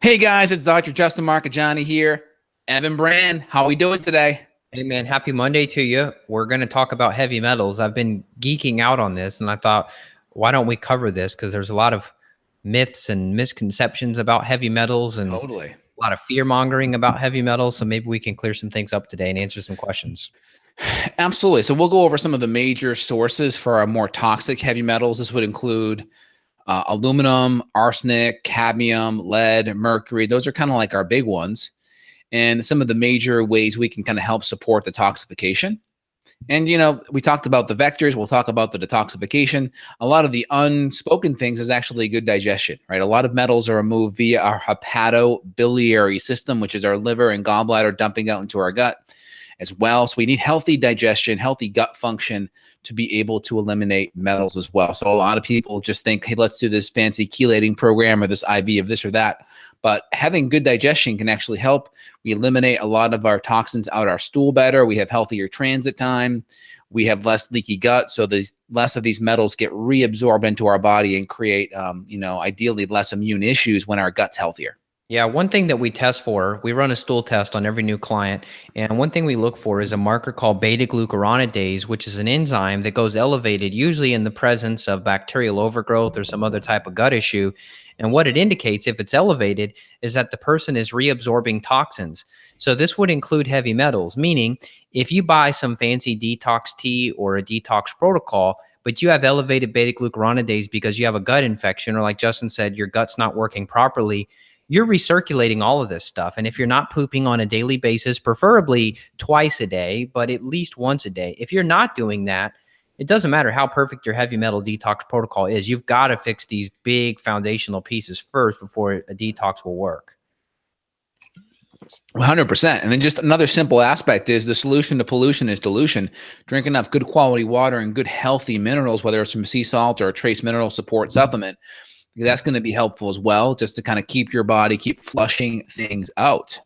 Hey guys, it's Dr. Justin Marcagiani here. Evan Brand, how are we doing today? Hey man, happy Monday to you. We're going to talk about heavy metals. I've been geeking out on this and I thought, why don't we cover this? Because there's a lot of myths and misconceptions about heavy metals and Totally. a lot of fear mongering about heavy metals. So maybe we can clear some things up today and answer some questions. Absolutely. So we'll go over some of the major sources for our more toxic heavy metals. This would include aluminum, arsenic, cadmium, lead, mercury. Those are kind of like our big ones. And some of the major ways we can kind of help support detoxification. And, we talked about the vectors. We'll talk about the detoxification. A lot of the unspoken things is actually good digestion, right? A lot of metals are removed via our hepatobiliary system, which is our liver and gallbladder dumping out into our gut as well. So we need healthy digestion, healthy gut function to be able to eliminate metals as well. So a lot of people just think, hey, let's do this fancy chelating program or this IV of this or that. But having good digestion can actually help. We eliminate a lot of our toxins out our stool better. We have healthier transit time. We have less leaky gut. So there's less of these metals get reabsorbed into our body and create, ideally less immune issues when our gut's healthier. Yeah, one thing that we test for, we run a stool test on every new client. And one thing we look for is a marker called beta glucuronidase, which is an enzyme that goes elevated, usually in the presence of bacterial overgrowth or some other type of gut issue. And what it indicates, if it's elevated, is that the person is reabsorbing toxins. So this would include heavy metals, meaning if you buy some fancy detox tea or a detox protocol, but you have elevated beta glucuronidase because you have a gut infection, or like Justin said, your gut's not working properly, you're recirculating all of this stuff. And if you're not pooping on a daily basis, preferably twice a day, but at least once a day, if you're not doing that, it doesn't matter how perfect your heavy metal detox protocol is. You've got to fix these big foundational pieces first before a detox will work. 100%. And then just another simple aspect is the solution to pollution is dilution. Drink enough good quality water and good healthy minerals, whether it's from sea salt or a trace mineral support supplement. That's going to be helpful as well, just to kind of keep your body, keep flushing things out.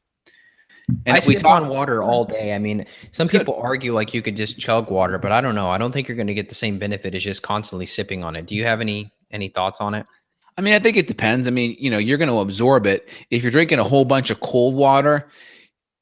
And I sip on water all day. I mean, some people argue like you could just chug water, but I don't know. I don't think you're going to get the same benefit as just constantly sipping on it. Do you have any thoughts on it? I mean, I think it depends. I mean, you're going to absorb it. If you're drinking a whole bunch of cold water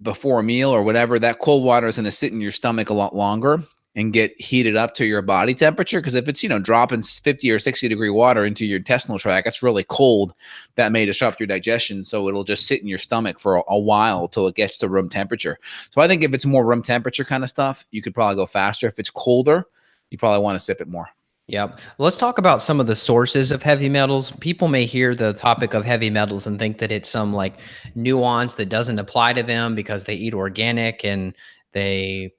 before a meal or whatever, that cold water is going to sit in your stomach a lot longer and get heated up to your body temperature. Because if it's, dropping 50 or 60 degree water into your intestinal tract, that's really cold. That may disrupt your digestion. So it'll just sit in your stomach for a while till it gets to room temperature. So I think if it's more room temperature kind of stuff, you could probably go faster. If it's colder, you probably want to sip it more. Yep. Let's talk about some of the sources of heavy metals. People may hear the topic of heavy metals and think that it's some like nuance that doesn't apply to them because they eat organic and they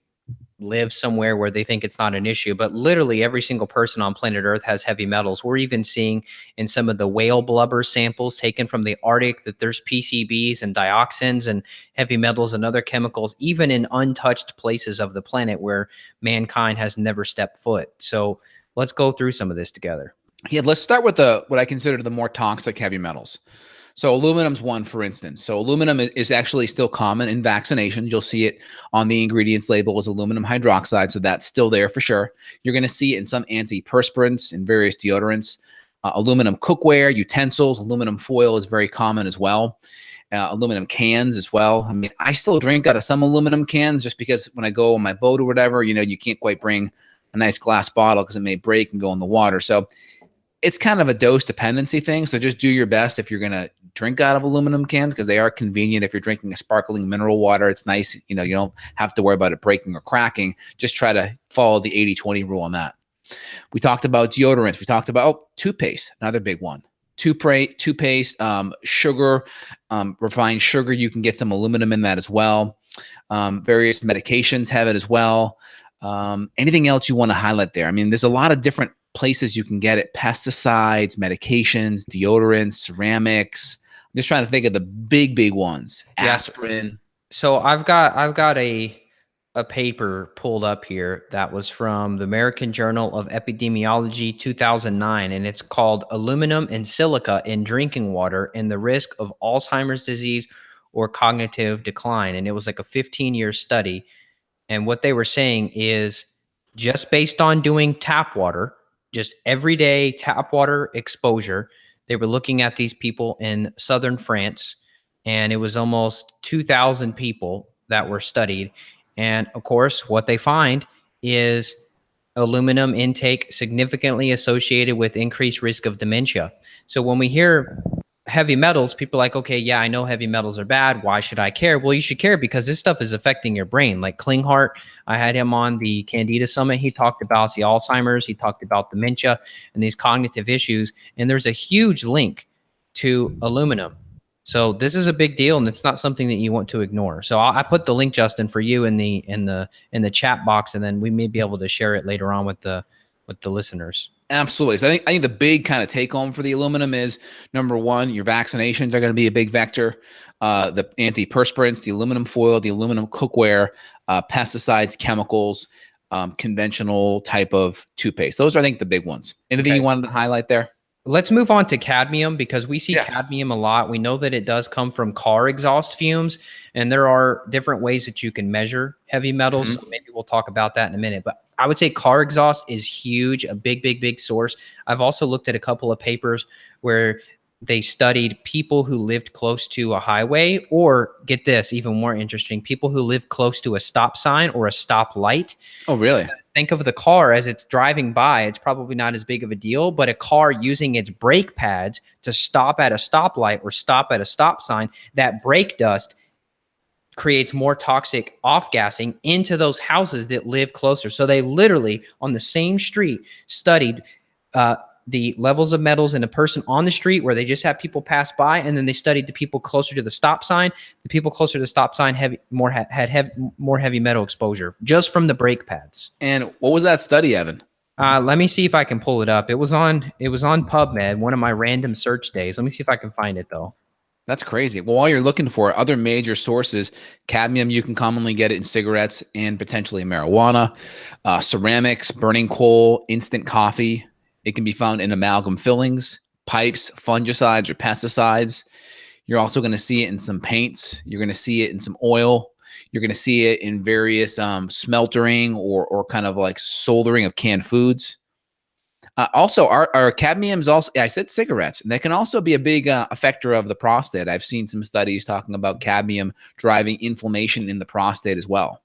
live somewhere where they think it's not an issue. But literally every single person on planet Earth has heavy metals. We're even seeing in some of the whale blubber samples taken from the Arctic that there's PCBs and dioxins and heavy metals and other chemicals, even in untouched places of the planet where mankind has never stepped foot. So let's go through some of this together. Yeah, let's start with what I consider the more toxic heavy metals. So aluminum's one, for instance. So aluminum is actually still common in vaccinations. You'll see it on the ingredients label as aluminum hydroxide. So that's still there for sure. You're going to see it in some antiperspirants and various deodorants. Aluminum cookware, utensils, aluminum foil is very common as well. Aluminum cans as well. I mean, I still drink out of some aluminum cans just because when I go on my boat or whatever, you can't quite bring a nice glass bottle because it may break and go in the water. So it's kind of a dose dependency thing. So just do your best if you're going to drink out of aluminum cans because they are convenient. If you're drinking a sparkling mineral water, it's nice. You don't have to worry about it breaking or cracking. Just try to follow the 80-20 rule on that. We talked about deodorants. We talked about toothpaste, another big one. Toothpaste, sugar, refined sugar. You can get some aluminum in that as well. Various medications have it as well. Anything else you want to highlight there? I mean, there's a lot of different places you can get it. Pesticides, medications, deodorants, ceramics. I'm just trying to think of the big ones. Aspirin. So I've got a paper pulled up here that was from the American Journal of Epidemiology 2009, and it's called Aluminum and Silica in Drinking Water and the Risk of Alzheimer's Disease or Cognitive Decline. And it was like a 15-year study. And what they were saying is just based on doing tap water, just everyday tap water exposure, they were looking at these people in southern France and it was almost 2,000 people that were studied. And of course, what they find is aluminum intake significantly associated with increased risk of dementia. So when we hear heavy metals, people are like, okay, yeah, I know heavy metals are bad. Why should I care? Well, you should care because this stuff is affecting your brain. Like Klinghart, I had him on the Candida Summit. He talked about the Alzheimer's, he talked about dementia and these cognitive issues. And there's a huge link to aluminum. So this is a big deal, and it's not something that you want to ignore. So I put the link, Justin, for you in the chat box, and then we may be able to share it later on with the listeners. Absolutely. So I think the big kind of take home for the aluminum is, number one, your vaccinations are going to be a big vector. The antiperspirants, the aluminum foil, the aluminum cookware, pesticides, chemicals, conventional type of toothpaste. Those are, I think, the big ones. Anything you wanted to highlight there? Let's move on to cadmium, because we see cadmium a lot. We know that it does come from car exhaust fumes, and there are different ways that you can measure heavy metals. So maybe we'll talk about that in a minute. But I would say car exhaust is huge, a big source. I've also looked at a couple of papers where they studied people who lived close to a highway, or get this, even more interesting, people who live close to a stop sign or a stop light. Oh, really? Think of the car as it's driving by. It's probably not as big of a deal, but a car using its brake pads to stop at a stoplight or stop at a stop sign, that brake dust creates more toxic off-gassing into those houses that live closer. So they literally, on the same street, studied the levels of metals in a person on the street where they just have people pass by, and then they studied the people closer to the stop sign. The people closer to the stop sign had more heavy metal exposure just from the brake pads. And what was that study, Evan? Let me see if I can pull it up. It was on PubMed, one of my random search days. Let me see if I can find it though. That's crazy. Well, while you're looking for other major sources, cadmium, you can commonly get it in cigarettes and potentially marijuana, ceramics, burning coal, instant coffee. It can be found in amalgam fillings, pipes, fungicides, or pesticides. You're also going to see it in some paints. You're going to see it in some oil. You're going to see it in various smeltering or kind of like soldering of canned foods. Also, our cadmiums also, I said cigarettes, and that can also be a big effector of the prostate. I've seen some studies talking about cadmium driving inflammation in the prostate as well.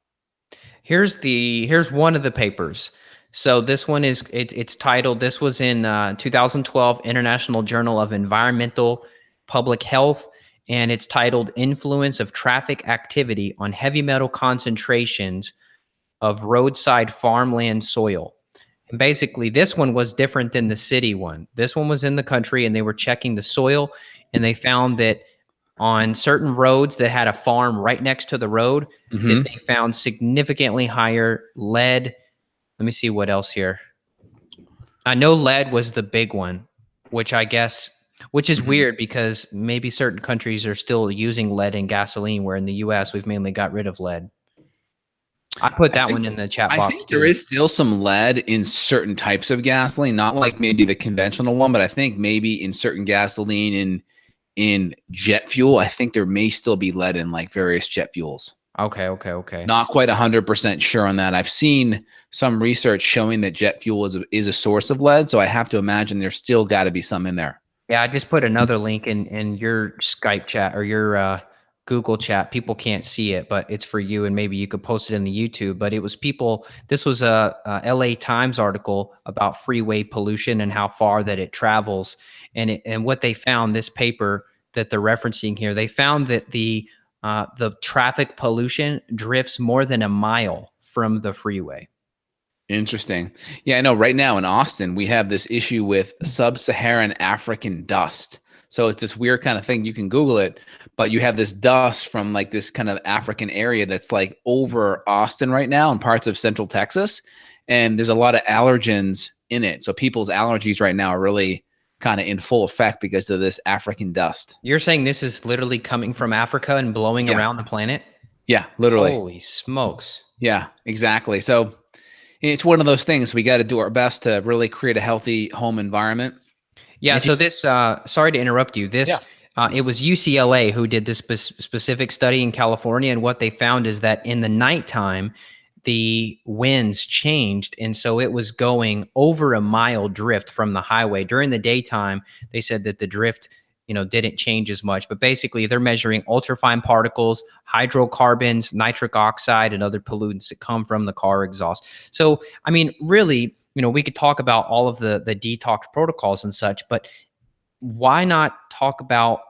Here's one of the papers. So this one is, it's titled, this was in 2012 International Journal of Environmental Public Health, and it's titled Influence of Traffic Activity on Heavy Metal Concentrations of Roadside Farmland Soil. And basically this one was different than the city one. This one was in the country, and they were checking the soil, and they found that on certain roads that had a farm right next to the road, that they found significantly higher lead. Let me see what else here. I know lead was the big one, which is weird because maybe certain countries are still using lead in gasoline, where in the US we've mainly got rid of lead. I put that one in the chat box. I think there is still some lead in certain types of gasoline, not like maybe the conventional one, but I think maybe in certain gasoline in jet fuel, I think there may still be lead in like various jet fuels. Okay. Not quite 100% sure on that. I've seen some research showing that jet fuel is a source of lead, so I have to imagine there's still got to be some in there. Yeah, I just put another link in your Skype chat or your Google chat. People can't see it, but it's for you, and maybe you could post it in the YouTube. But it was this was a LA Times article about freeway pollution and how far that it travels. And what they found, this paper that they're referencing here, they found that the traffic pollution drifts more than a mile from the freeway. Interesting. Yeah, I know right now in Austin, we have this issue with sub-Saharan African dust. So it's this weird kind of thing. You can Google it, but you have this dust from like this kind of African area that's like over Austin right now and parts of central Texas. And there's a lot of allergens in it. So people's allergies right now are really kind of in full effect because of this African dust. You're saying this is literally coming from Africa and blowing around the planet? Yeah, literally. Holy smokes. Yeah, exactly. So it's one of those things. We got to do our best to really create a healthy home environment. Yeah. So this, sorry to interrupt you. This, it was UCLA who did this specific study in California. And what they found is that in the nighttime, the winds changed. And so it was going over a mile drift from the highway. During the daytime, they said that the drift didn't change as much. But basically, they're measuring ultrafine particles, hydrocarbons, nitric oxide, and other pollutants that come from the car exhaust. So, I mean, really, we could talk about all of the detox protocols and such, but why not talk about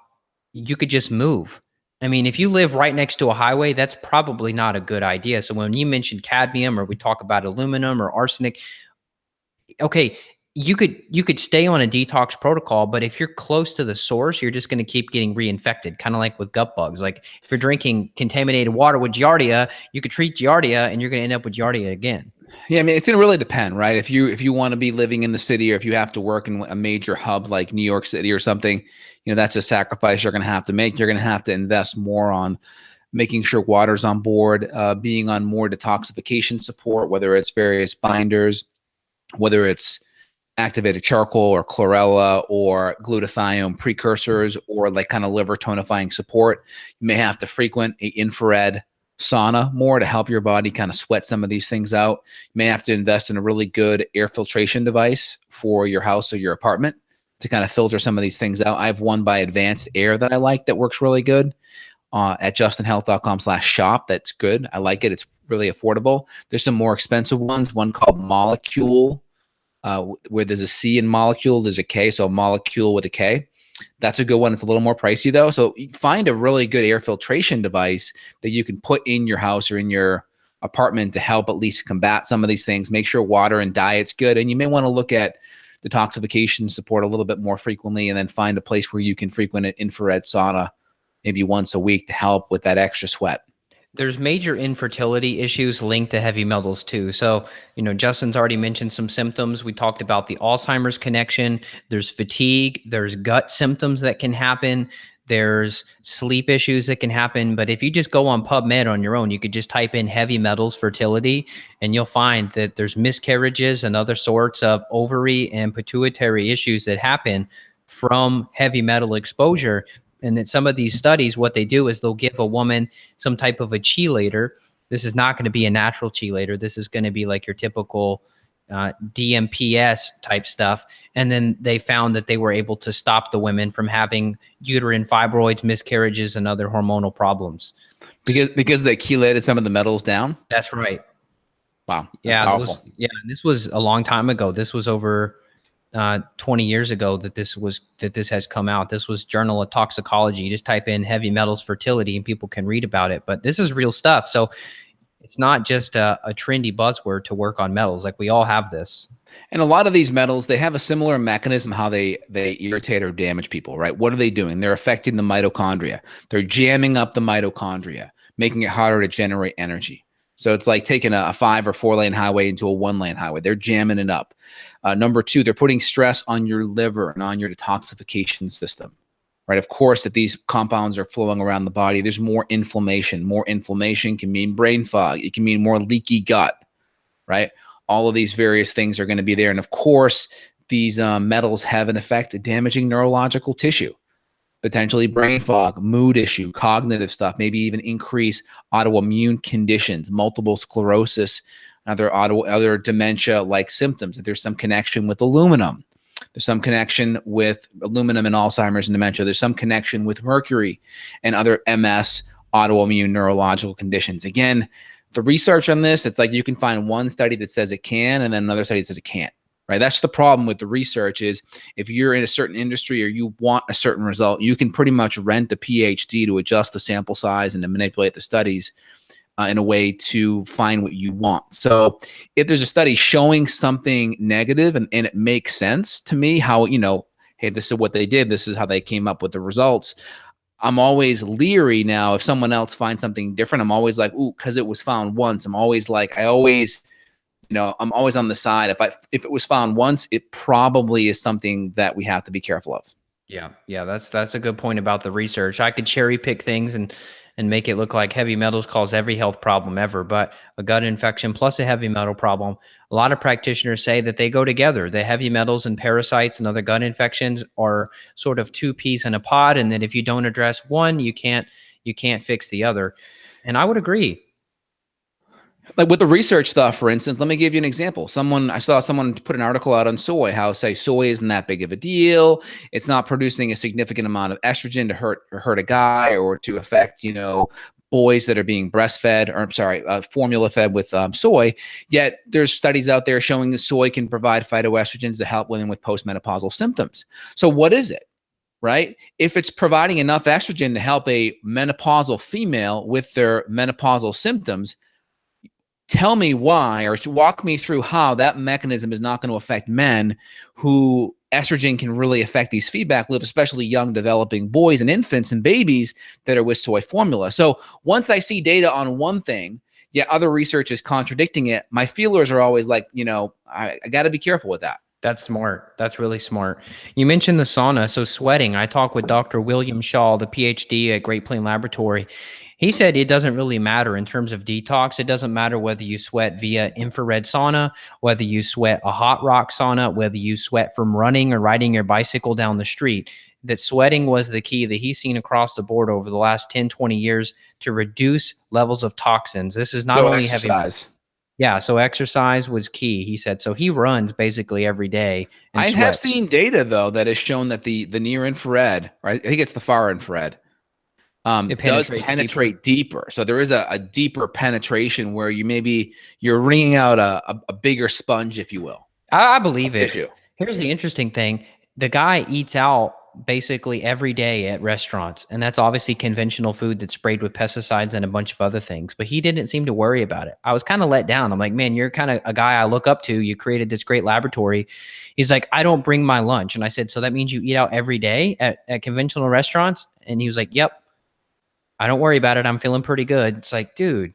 you could just move? I mean, if you live right next to a highway, that's probably not a good idea. So when you mentioned cadmium, or we talk about aluminum or arsenic, okay, you could stay on a detox protocol, but if you're close to the source, you're just going to keep getting reinfected, kind of like with gut bugs. Like if you're drinking contaminated water with giardia, you could treat giardia and you're going to end up with giardia again. Yeah, I mean, it's going to really depend, right? If you want to be living in the city, or if you have to work in a major hub like New York City or something, that's a sacrifice you're going to have to make. You're going to have to invest more on making sure water's on board, being on more detoxification support, whether it's various binders, whether it's activated charcoal or chlorella or glutathione precursors, or like kind of liver tonifying support. You may have to frequent an infrared sauna more to help your body kind of sweat some of these things out. You may have to invest in a really good air filtration device for your house or your apartment to kind of filter some of these things out. I have one by Advanced Air that I like that works really good at justinhealth.com/shop. That's good. I like it. It's really affordable. There's some more expensive ones, one called Molecule, where there's a C in molecule, there's a K, so Molecule with a K. That's a good one. It's a little more pricey though. So find a really good air filtration device that you can put in your house or in your apartment to help at least combat some of these things. Make sure water and diet's good. And you may want to look at detoxification support a little bit more frequently, and then find a place where you can frequent an infrared sauna maybe once a week to help with that extra sweat. There's major infertility issues linked to heavy metals too. So, Justin's already mentioned some symptoms. We talked about the Alzheimer's connection. There's fatigue. There's gut symptoms that can happen. There's sleep issues that can happen. But if you just go on PubMed on your own, you could just type in heavy metals fertility, and you'll find that there's miscarriages and other sorts of ovary and pituitary issues that happen from heavy metal exposure. And that some of these studies, what they do is they'll give a woman some type of a chelator. This is not going to be a natural chelator. This is going to be like your typical DMPS type stuff. And then they found that they were able to stop the women from having uterine fibroids, miscarriages, and other hormonal problems. Because they chelated some of the metals down? That's right. Wow. That's this was a long time ago. This was over 20 years ago that this has come out. This was Journal of Toxicology. You just type in heavy metals fertility and people can read about it, but this is real stuff. So it's not just a trendy buzzword to work on metals. Like we all have this. And a lot of these metals, they have a similar mechanism how they irritate or damage people, right? What are they doing? They're affecting the mitochondria. They're jamming up the mitochondria, making it harder to generate energy. So it's like taking a 5 or 4 lane highway into a 1 lane highway. They're jamming it up. Number 2, they're putting stress on your liver and on your detoxification system, right? Of course, if these compounds are flowing around the body, there's more inflammation. More inflammation can mean brain fog. It can mean more leaky gut, right? All of these various things are going to be there. And of course, these metals have an effect at damaging neurological tissue, potentially brain fog, mood issue, cognitive stuff, maybe even increase autoimmune conditions, multiple sclerosis, other dementia-like symptoms. There's some connection with aluminum. There's some connection with aluminum and Alzheimer's and dementia. There's some connection with mercury and other MS, autoimmune neurological conditions. Again, the research on this, it's like you can find one study that says it can and then another study that says it can't. Right? That's the problem with the research is if you're in a certain industry or you want a certain result, you can pretty much rent a PhD to adjust the sample size and to manipulate the studies in a way to find what you want. So if there's a study showing something negative and it makes sense to me how, hey, this is what they did, this is how they came up with the results, I'm always leery now. If someone else finds something different, I'm always like, ooh, because it was found once. I'm always on the side. If it was found once, it probably is something that we have to be careful of. Yeah, that's a good point about the research. I could cherry pick things and make it look like heavy metals cause every health problem ever, but a gut infection plus a heavy metal problem. A lot of practitioners say that they go together. The heavy metals and parasites and other gut infections are sort of 2 peas in a pod, and that if you don't address one, you can't fix the other. And I would agree. Like with the research stuff, for instance, let me give you an example. I saw someone put an article out on soy, how say soy isn't that big of a deal. It's not producing a significant amount of estrogen to hurt a guy or to affect, boys that are being breastfed, or I'm sorry, formula fed with soy. Yet there's studies out there showing that soy can provide phytoestrogens to help women with postmenopausal symptoms. So what is it? Right? If it's providing enough estrogen to help a menopausal female with their menopausal symptoms, tell me why, or walk me through how that mechanism is not going to affect men who estrogen can really affect these feedback loops, especially young developing boys and infants and babies that are with soy formula. So once I see data on one thing, yet other research is contradicting it, my feelers are always like, I got to be careful with that. That's smart. That's really smart. You mentioned the sauna. So sweating, I talked with Dr. William Shaw, the PhD at Great Plains Laboratory. He said it doesn't really matter in terms of detox. It doesn't matter whether you sweat via infrared sauna, whether you sweat a hot rock sauna, whether you sweat from running or riding your bicycle down the street. That sweating was the key that he's seen across the board over the last 10, 20 years to reduce levels of toxins. This is not only exercise. heavy. Yeah, so exercise was key, he said. So he runs basically every day and I sweats. have seen data, though, that has shown that the near infrared, right? I think it's the far infrared, does penetrate deeper. So there is a deeper penetration where you're wringing out a bigger sponge, if you will. I believe it. Tissue. Here's the interesting thing. The guy eats out basically every day at restaurants, and that's obviously conventional food that's sprayed with pesticides and a bunch of other things, but he didn't seem to worry about it. I was kind of let down. I'm like, man, you're kind of a guy I look up to. You created this great laboratory. He's like, I don't bring my lunch. And I said, so that means you eat out every day at conventional restaurants? And he was like, yep. I don't worry about it. I'm feeling pretty good. It's like, dude.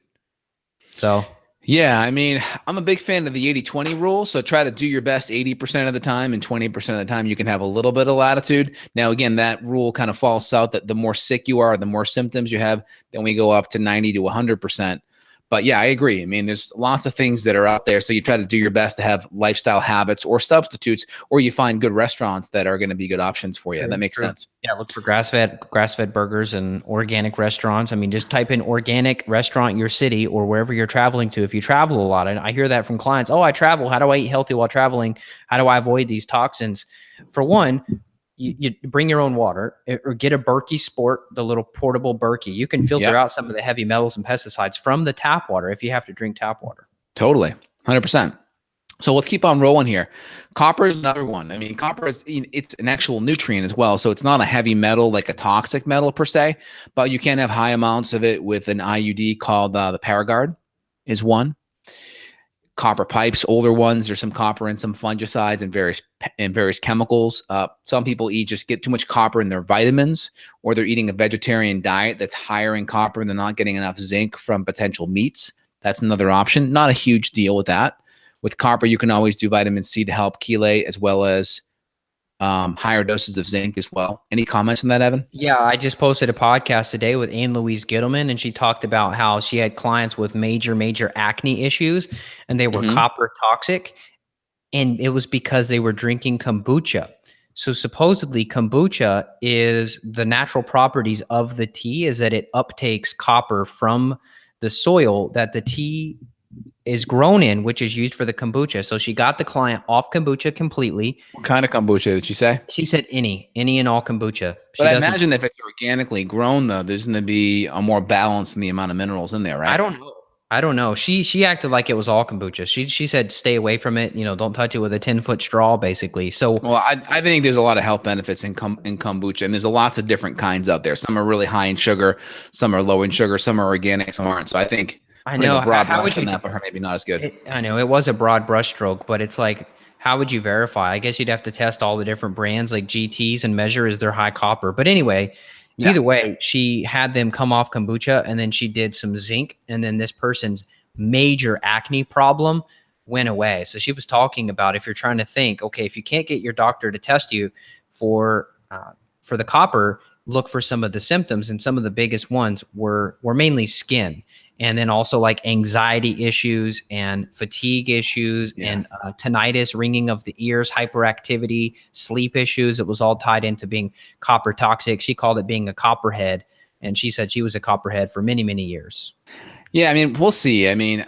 So yeah, I mean, I'm a big fan of the 80-20 rule. So try to do your best 80% of the time, and 20% of the time you can have a little bit of latitude. Now, again, that rule kind of falls south that the more sick you are, the more symptoms you have, then we go up to 90 to 100%. But yeah, I agree. I mean, there's lots of things that are out there. So you try to do your best to have lifestyle habits or substitutes, or you find good restaurants that are going to be good options for you. True, that makes sense. Yeah, look for grass-fed burgers and organic restaurants. I mean, just type in organic restaurant in your city or wherever you're traveling to. If you travel a lot, and I hear that from clients, oh, I travel. How do I eat healthy while traveling? How do I avoid these toxins? For one, you bring your own water, or get a Berkey Sport, the little portable Berkey. You can filter out some of the heavy metals and pesticides from the tap water if you have to drink tap water. Totally. 100%. So let's keep on rolling here. Copper is another one. I mean, copper it's an actual nutrient as well. So it's not a heavy metal, like a toxic metal per se, but you can have high amounts of it with an IUD called the Paragard is one. Copper pipes, older ones, there's some copper and some fungicides and various chemicals. Some people just get too much copper in their vitamins, or they're eating a vegetarian diet that's higher in copper and they're not getting enough zinc from potential meats. That's another option. Not a huge deal with that. With copper, you can always do vitamin C to help chelate, as well as higher doses of zinc as well. Any comments on that, Evan? Yeah, I just posted a podcast today with Anne Louise Gittleman, and she talked about how she had clients with major acne issues, and they were copper toxic, and it was because they were drinking kombucha. So supposedly kombucha is the natural properties of the tea is that it uptakes copper from the soil that the tea is grown in, which is used for the kombucha. So she got the client off kombucha completely. What kind of kombucha did she say? She said any and all kombucha. But I imagine if it's organically grown, though, there's going to be a more balance in the amount of minerals in there, right? I don't know. She acted like it was all kombucha. She said stay away from it. Don't touch it with a 10-foot straw, basically. So well, I think there's a lot of health benefits in kombucha, and there's lots of different kinds out there. Some are really high in sugar, some are low in sugar, some are organic, some aren't. So I think I know how would you that, but maybe not as good. I know it was a broad brushstroke, but it's like, how would you verify? I guess you'd have to test all the different brands like GTs and measure is there high copper. But anyway. Yeah. Either way, she had them come off kombucha, and then she did some zinc, and then this person's major acne problem went away. So she was talking about, if you're trying to think, okay, if you can't get your doctor to test you for the copper, look for some of the symptoms, and some of the biggest ones were mainly skin. And then also like anxiety issues and fatigue issues and tinnitus, ringing of the ears, hyperactivity, sleep issues. It was all tied into being copper toxic. She called it being a copperhead. And she said she was a copperhead for many, many years. Yeah, I mean, we'll see. I mean,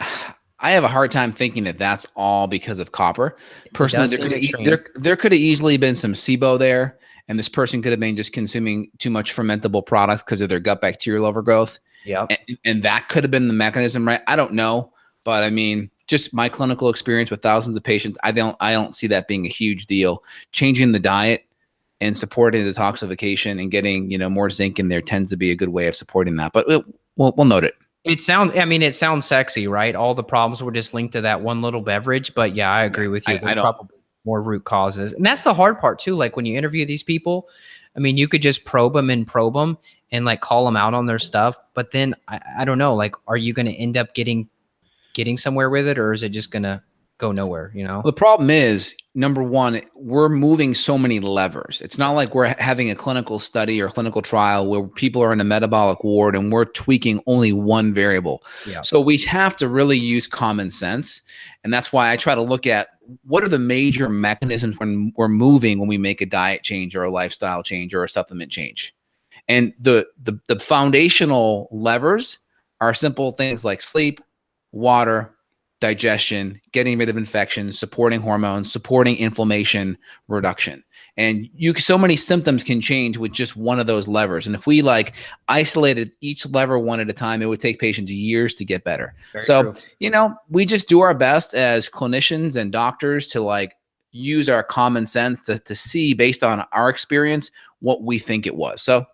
I have a hard time thinking that that's all because of copper. Personally, does seem extreme. there could have easily been some SIBO there, and this person could have been just consuming too much fermentable products because of their gut bacterial overgrowth. Yep. And that could have been the mechanism, right? I don't know, but I mean, just my clinical experience with thousands of patients, I don't see that being a huge deal. Changing the diet and supporting detoxification and getting, more zinc in there tends to be a good way of supporting that. But we'll note it. It sounds sexy, right? All the problems were just linked to that one little beverage. But yeah, I agree with you. There's probably more root causes. And that's the hard part too. Like when you interview these people, I mean, you could just probe them and like call them out on their stuff. But then I don't know, like, are you going to end up getting somewhere with it, or is it just going to go nowhere, Well, the problem is, number one, we're moving so many levers. It's not like we're having a clinical study or clinical trial where people are in a metabolic ward and we're tweaking only one variable. Yeah. So we have to really use common sense. And that's why I try to look at what are the major mechanisms when we're moving, when we make a diet change or a lifestyle change or a supplement change. And the foundational levers are simple things like sleep, water, digestion, getting rid of infections, supporting hormones, supporting inflammation reduction. And so many symptoms can change with just one of those levers. And if we like isolated each lever one at a time, it would take patients years to get better. Very so, true. We just do our best as clinicians and doctors to like use our common sense to see based on our experience what we think it was. So,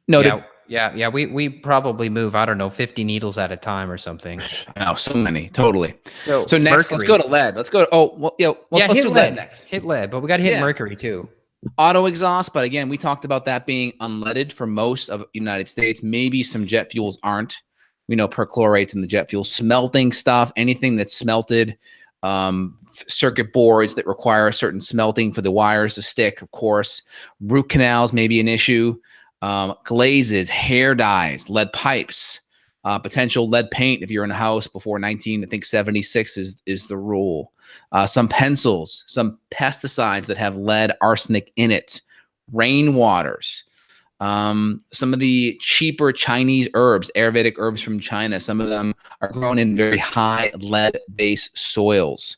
noted. Yeah. We probably move, I don't know, 50 needles at a time or something. I know, so many, totally. So next, Mercury. let's go to lead. Let's go to, let's do lead next. Hit lead, but we got to hit Mercury too. Auto exhaust, but again, we talked about that being unleaded for most of the United States. Maybe some jet fuels aren't. We know perchlorates in the jet fuel. Smelting stuff, anything that's smelted, circuit boards that require a certain smelting for the wires to stick, of course. Root canals may be an issue. Glazes, hair dyes, lead pipes, potential lead paint if you're in a house before 1976 is the rule. Some pencils, some pesticides that have lead, arsenic in it, rainwaters, some of the cheaper Chinese herbs, Ayurvedic herbs from China. Some of them are grown in very high lead-based soils.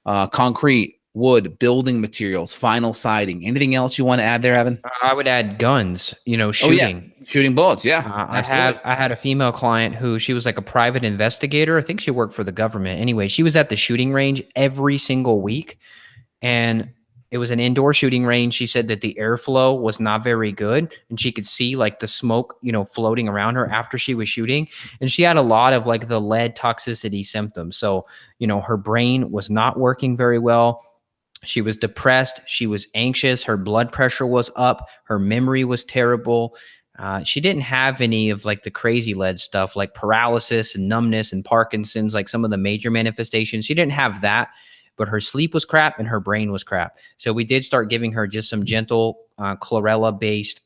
Concrete, wood, building materials, vinyl siding. Anything else you want to add there, Evan? I would add guns, shooting. Shooting bullets. Yeah. I had a female client who, she was like a private investigator. I think she worked for the government. Anyway, she was at the shooting range every single week, and it was an indoor shooting range. She said that the airflow was not very good, and she could see like the smoke, floating around her after she was shooting. And she had a lot of like the lead toxicity symptoms. So, her brain was not working very well. She was depressed. She was anxious. Her blood pressure was up. Her memory was terrible. She didn't have any of like the crazy lead stuff like paralysis and numbness and Parkinson's, like some of the major manifestations. She didn't have that, but her sleep was crap and her brain was crap. So we did start giving her just some gentle chlorella-based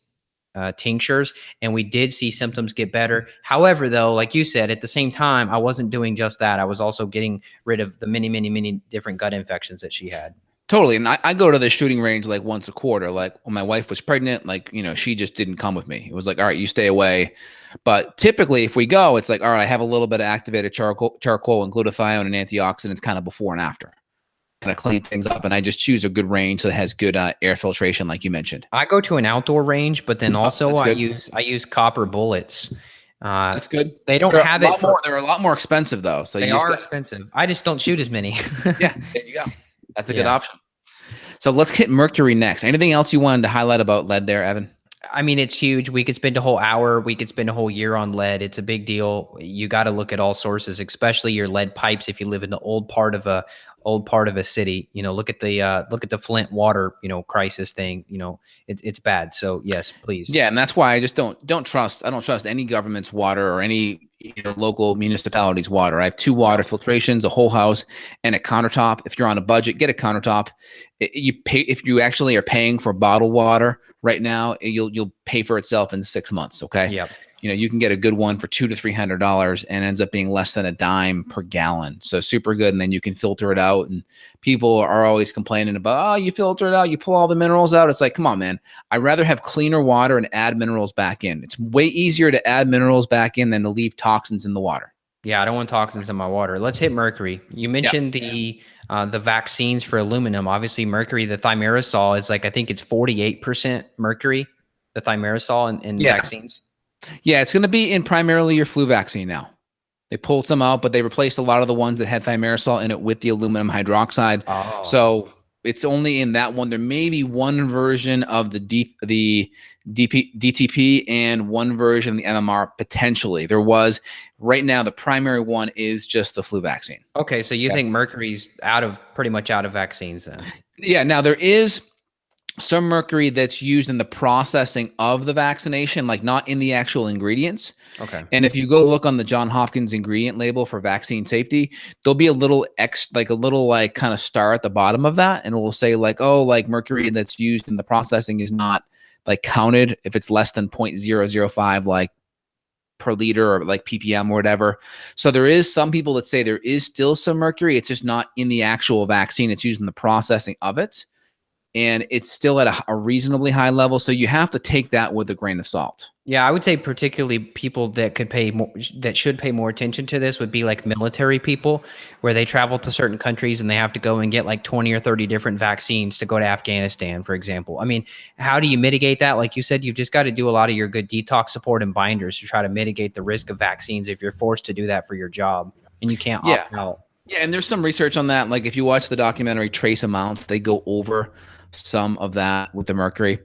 tinctures, and we did see symptoms get better. However, though, like you said, at the same time, I wasn't doing just that. I was also getting rid of the many, many, many different gut infections that she had. Totally. And I go to the shooting range like once a quarter. Like when my wife was pregnant, like, she just didn't come with me. It was like, all right, you stay away. But typically if we go, it's like, all right, I have a little bit of activated charcoal and glutathione and antioxidants kind of before and after. Kind of clean things up. And I just choose a good range that has good air filtration, like you mentioned. I go to an outdoor range, but then also I use copper bullets. That's good. They don't have it. They're a lot more expensive though. So they are expensive. I just don't shoot as many. Yeah, there you go. That's a good option. So let's hit Mercury next. Anything else you wanted to highlight about lead there, Evan? I mean, it's huge. We could spend a whole hour. We could spend a whole year on lead. It's a big deal. You got to look at all sources, especially your lead pipes. If you live in the old part of a city, look at the Flint water, crisis thing. It's bad. So yes, please. Yeah, and that's why I just don't trust. I don't trust any government's water or any local municipality's water. I have 2 water filtrations, a whole house, and a countertop. If you're on a budget, get a countertop. If you actually are paying for bottled water right now, you'll pay for itself in 6 months. Okay. Yep. You can get a good one for $200 to $300 and it ends up being less than a dime per gallon. So super good. And then you can filter it out. And people are always complaining about, oh, you filter it out, you pull all the minerals out. It's like, come on, man. I'd rather have cleaner water and add minerals back in. It's way easier to add minerals back in than to leave toxins in the water. Yeah, I don't want toxins in my water. Let's hit mercury. You Yeah. mentioned the vaccines for aluminum. Obviously, mercury, the thimerosal is like, I think it's 48% mercury, the thimerosal in Yeah. vaccines. Yeah. It's going to be in primarily your flu vaccine now. They pulled some out, but they replaced a lot of the ones that had thimerosal in it with the aluminum hydroxide. Oh, So it's only in that one. There may be one version of DTP and one version of the MMR potentially. There was right now the primary one is just the flu vaccine. okay. So you Okay. think mercury's pretty much out of vaccines then? Yeah. Now there is some mercury that's used in the processing of the vaccination, like not in the actual ingredients. Okay. And if you go look on the John Hopkins ingredient label for vaccine safety, there'll be a little like kind of star at the bottom of that, and it will say like, oh, like mercury that's used in the processing is not like counted if it's less than 0.005 like per liter or like ppm or whatever. So there is some people that say there is still some mercury. It's just not in the actual vaccine. It's used in the processing of it, and it's still at a reasonably high level. So you have to take that with a grain of salt. Yeah, I would say particularly people that could pay more, that should pay more attention to this would be like military people, where they travel to certain countries and they have to go and get like 20 or 30 different vaccines to go to Afghanistan, for example. I mean, how do you mitigate that? Like you said, you've just got to do a lot of your good detox support and binders to try to mitigate the risk of vaccines if you're forced to do that for your job and you can't Yeah. opt out. Yeah, and there's some research on that. Like if you watch the documentary Trace Amounts, they go over some of that with the mercury.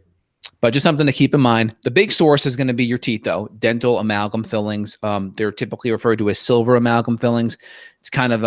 But just something to keep in mind. The big source is going to be your teeth, though. Dental amalgam fillings. They're typically referred to as silver amalgam fillings. It's kind of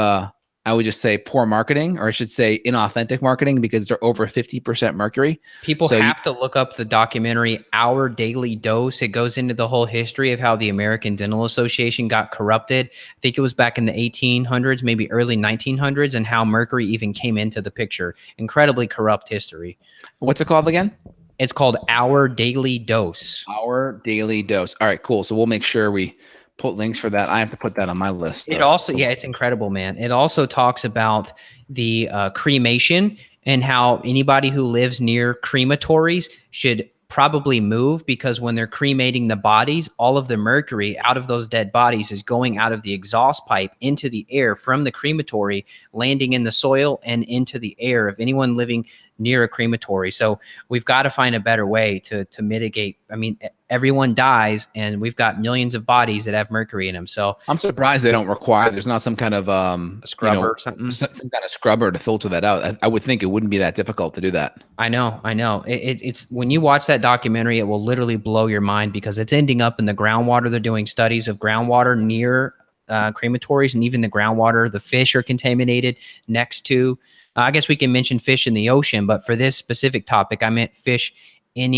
I would just say poor marketing, or I should say inauthentic marketing, because they're over 50% mercury. People So have to look up the documentary Our Daily Dose. It goes into the whole history of how the American Dental Association got corrupted. I think it was back in the 1800s, maybe early 1900s, and how mercury even came into the picture. Incredibly corrupt history. what's it called again? It's called Our Daily Dose. Our Daily Dose. All right, cool. So we'll make sure we put links for that. I have to put that on my list. It also, yeah, it's incredible, man. It also talks about the cremation and how anybody who lives near crematories should probably move, because when they're cremating the bodies, all of the mercury out of those dead bodies is going out of the exhaust pipe into the air from the crematory, landing in the soil and into the air of anyone living near a crematory. So we've got to find a better way to mitigate. I mean, everyone dies, and we've got millions of bodies that have mercury in them. So I'm surprised they don't require. There's not some kind of a scrubber or something. some kind of scrubber to filter that out. I would think it wouldn't be that difficult to do that. I know. It's when you watch that documentary, it will literally blow your mind, because it's ending up in the groundwater. They're doing studies of groundwater near crematories, and even the groundwater, the fish are contaminated next to. I guess we can mention fish in the ocean, but for this specific topic, I meant fish in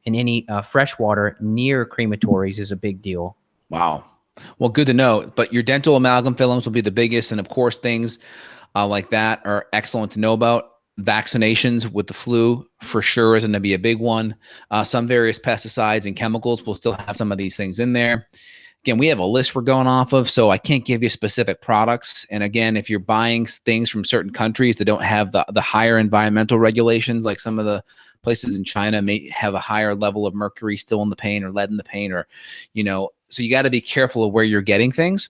any freshwater near crematories is a big deal. Wow. Well, good to know. But your dental amalgam fillings will be the biggest, and of course, things like that are excellent to know about. Vaccinations with the flu for sure is going to be a big one. Some various pesticides and chemicals will still have some of these things in there. Again, we have a list we're going off of, so I can't give you specific products. And again, if you're buying things from certain countries that don't have the higher environmental regulations, like some of the places in China may have a higher level of mercury still in the paint or lead in the paint, or, so you got to be careful of where you're getting things.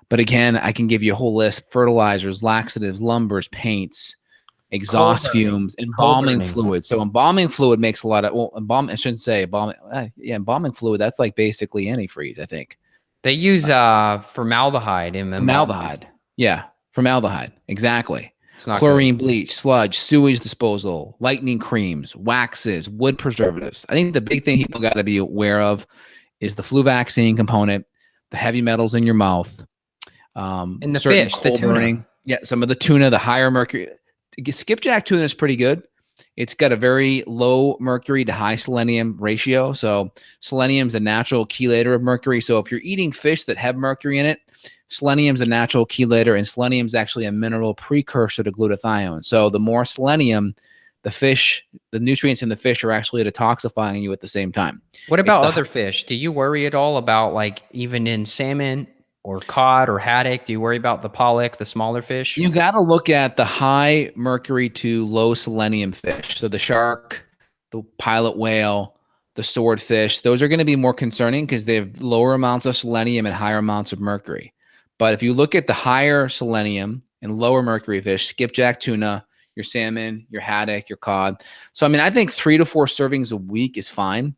But again, I can give you a whole list: fertilizers, laxatives, lumbers, paints, exhaust fumes, embalming fluid. So embalming fluid makes a lot of, I shouldn't say embalming. Embalming fluid, that's like basically antifreeze, I think. They use formaldehyde in Formaldehyde. Yeah, formaldehyde. Exactly. It's not Chlorine good. bleach, sludge, sewage disposal, lightning creams, waxes, wood preservatives. I think the big thing people got to be aware of is the flu vaccine component, the heavy metals in your mouth, And the certain fish, the coal tuna. burning. Yeah, some of the tuna, the higher mercury. Skipjack tuna is pretty good. It's got a very low mercury to high selenium ratio. So selenium is a natural chelator of mercury. So if you're eating fish that have mercury in it, selenium is a natural chelator, and selenium is actually a mineral precursor to glutathione. So the more selenium, the nutrients in the fish are actually detoxifying you at the same time. What about other fish? Do you worry at all about, like, even in salmon or cod or haddock? Do you worry about the pollock, the smaller fish? You got to look at the high mercury to low selenium fish. So the shark, the pilot whale, the swordfish, those are going to be more concerning because they have lower amounts of selenium and higher amounts of mercury. But if you look at the higher selenium and lower mercury fish, skipjack tuna, your salmon, your haddock, your cod. So, I mean, I think 3 to 4 servings a week is fine.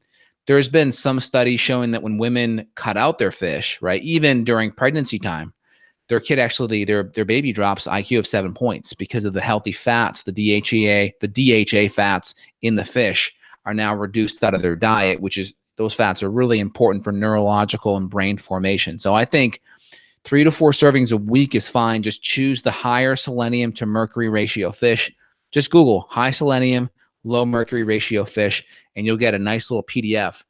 There's been some studies showing that when women cut out their fish, right, even during pregnancy time, their kid actually, their baby drops IQ of 7 points because of the healthy fats, the DHA fats in the fish are now reduced out of their diet, which is, those fats are really important for neurological and brain formation. So I think 3 to 4 servings a week is fine. Just choose the higher selenium to mercury ratio fish. Just Google high selenium, low mercury ratio fish, and you'll get a nice little PDF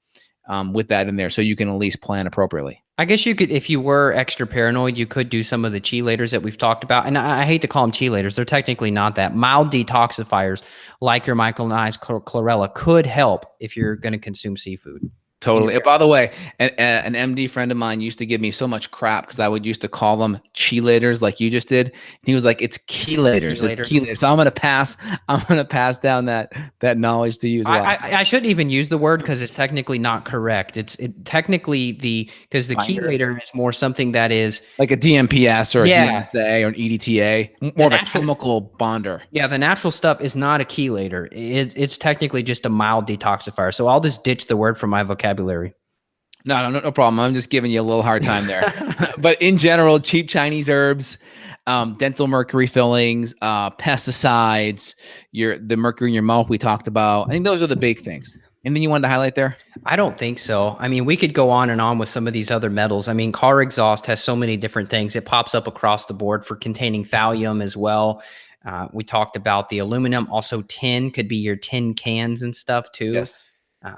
with that in there, so you can at least plan appropriately. I guess you could, if you were extra paranoid, you could do some of the chelators that we've talked about. And I hate to call them chelators. They're technically not that. Mild detoxifiers like your micronized chlorella could help if you're going to consume seafood. Totally. By the way, an MD friend of mine used to give me so much crap because I would used to call them chelators like you just did. And he was like, it's chelators. It's chelators. So I'm gonna pass down that knowledge to you as well. I shouldn't even use the word because it's technically not correct. Technically because the chelator is more something that is like a DMPS or a DMSA or an EDTA, more of a chemical bonder. Yeah, the natural stuff is not a chelator. It's technically just a mild detoxifier. So I'll just ditch the word from my vocabulary. No problem. I'm just giving you a little hard time there. But in general, cheap Chinese herbs, dental mercury fillings, pesticides, the mercury in your mouth we talked about. I think those are the big things. Anything you wanted to highlight there? I don't think so. I mean, we could go on and on with some of these other metals. I mean, car exhaust has so many different things. It pops up across the board for containing thallium as well. We talked about the aluminum. Also, tin could be your tin cans and stuff too. Yes.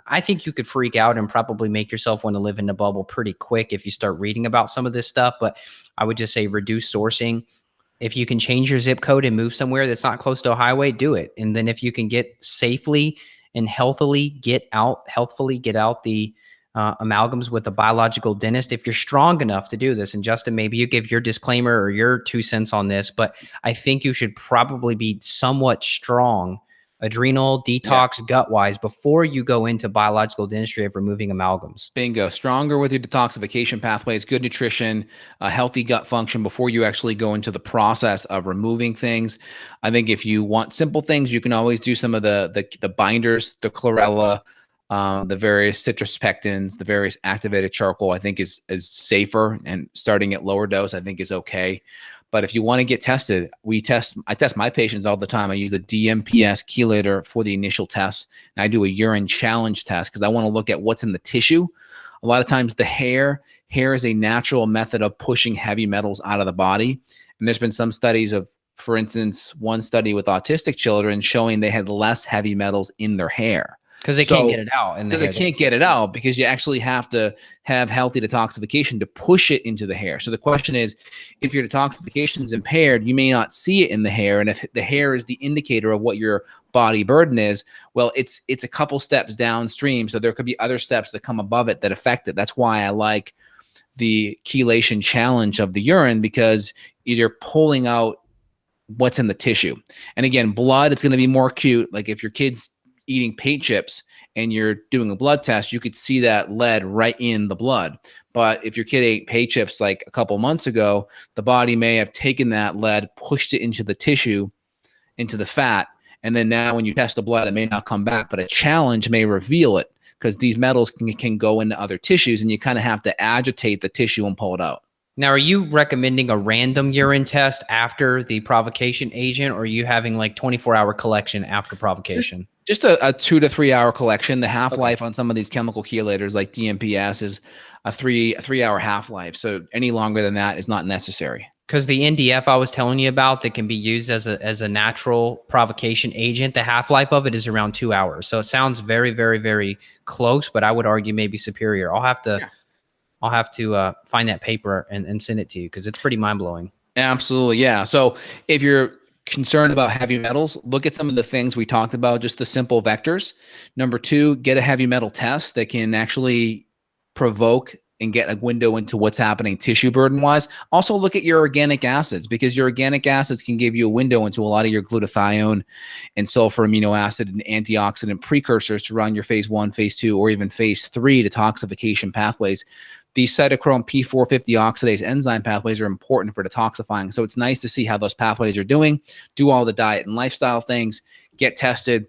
I think you could freak out and probably make yourself want to live in the bubble pretty quick if you start reading about some of this stuff. But I would just say reduce sourcing. If you can change your zip code and move somewhere that's not close to a highway, do it. And then if you can get safely and healthfully get out the amalgams with a biological dentist, if you're strong enough to do this. And Justin, maybe you give your disclaimer or your 2 cents on this, but I think you should probably be somewhat strong adrenal detox gut wise before you go into biological dentistry of removing amalgams. Bingo. Stronger with your detoxification pathways, good nutrition, healthy gut function before you actually go into the process of removing things. I think if you want simple things, you can always do some of the binders, the chlorella, the various citrus pectins, the various activated charcoal, I think is safer, and starting at lower dose, I think is okay. But if you want to get tested, I test my patients all the time. I use the DMPS chelator for the initial test. And I do a urine challenge test because I want to look at what's in the tissue. A lot of times the hair is a natural method of pushing heavy metals out of the body. And there's been some studies of, for instance, one study with autistic children showing they had less heavy metals in their hair. Because they can't get it out. Because they can't get it out because you actually have to have healthy detoxification to push it into the hair. So the question is, if your detoxification is impaired, you may not see it in the hair. And if the hair is the indicator of what your body burden is, well, it's a couple steps downstream. So there could be other steps that come above it that affect it. That's why I like the chelation challenge of the urine, because you're pulling out what's in the tissue. And again, blood, it's going to be more acute. Like if your kid's eating paint chips and you're doing a blood test, you could see that lead right in the blood. But if your kid ate paint chips like a couple months ago, the body may have taken that lead, pushed it into the tissue, into the fat. And then now when you test the blood, it may not come back, but a challenge may reveal it because these metals can go into other tissues and you kind of have to agitate the tissue and pull it out. Now, are you recommending a random urine test after the provocation agent, or are you having like 24-hour collection after provocation? Just a 2 to 3 hour collection. The half-life on some of these chemical chelators like DMPS is a three hour half-life. So any longer than that is not necessary. Because the NDF I was telling you about that can be used as a natural provocation agent, the half-life of it is around 2 hours. So it sounds very, very, very close, but I would argue maybe superior. I'll have to find that paper and send it to you because it's pretty mind-blowing. Absolutely, yeah. So if you're concerned about heavy metals, look at some of the things we talked about, just the simple vectors. Number 2, get a heavy metal test that can actually provoke and get a window into what's happening tissue burden wise. Also look at your organic acids, because your organic acids can give you a window into a lot of your glutathione and sulfur amino acid and antioxidant precursors to run your phase 1, phase 2, or even phase 3 detoxification pathways. these cytochrome P450 oxidase enzyme pathways are important for detoxifying. So it's nice to see how those pathways are doing. Do all the diet and lifestyle things, get tested.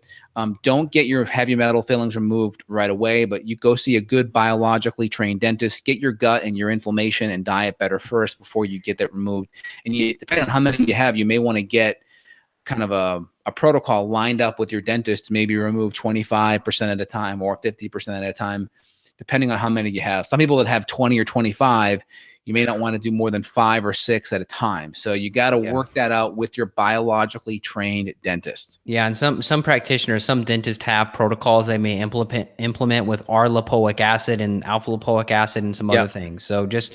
Don't get your heavy metal fillings removed right away, but you go see a good biologically trained dentist. Get your gut and your inflammation and diet better first before you get that removed. And depending on how many you have, you may want to get kind of a protocol lined up with your dentist to maybe remove 25% at a time or 50% at a time, depending on how many you have. Some people that have 20 or 25, you may not want to do more than 5 or 6 at a time. So you got to work that out with your biologically trained dentist. Yeah, and some practitioners, some dentists have protocols they may implement with R-lipoic acid and alpha lipoic acid and some other things. So just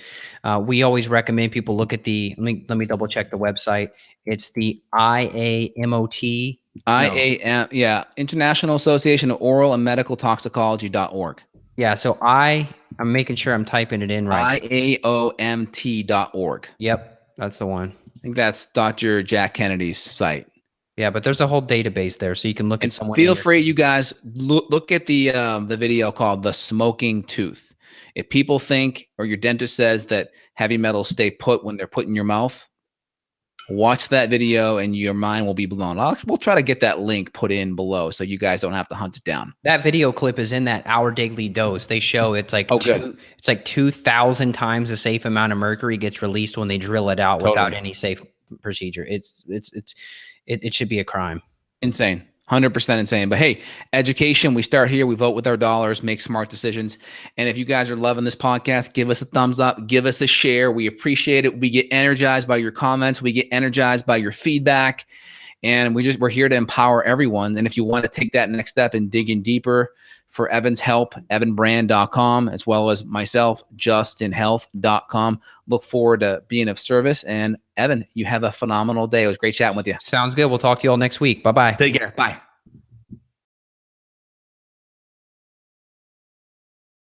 we always recommend people look at the let me double check the website. It's the IAMOT. International Association of Oral and Medical Toxicology.org. Yeah, so I'm making sure I'm typing it in right. IAOMT.org. Yep, that's the one. I think that's Dr. Jack Kennedy's site. Yeah, but there's a whole database there, so you can look at someone. Feel free, you guys, look at the video called "The Smoking Tooth." If people think, or your dentist says that heavy metals stay put when they're put in your mouth, watch that video and your mind will be blown. We'll try to get that link put in below so you guys don't have to hunt it down. That video clip is in that Our Daily Dose. They show it's like it's like 2,000 times the safe amount of mercury gets released when they drill it out without any safe procedure. It should be a crime. Insane. 100% insane. But hey, education, we start here. We vote with our dollars, make smart decisions. And if you guys are loving this podcast, give us a thumbs up, give us a share. We appreciate it. We get energized by your comments. We get energized by your feedback. And we're here to empower everyone. And if you want to take that next step and dig in deeper, for Evan's help, evanbrand.com, as well as myself, justinhealth.com. Look forward to being of service. And Evan, you have a phenomenal day. It was great chatting with you. Sounds good. We'll talk to you all next week. Bye-bye. Take care. Bye.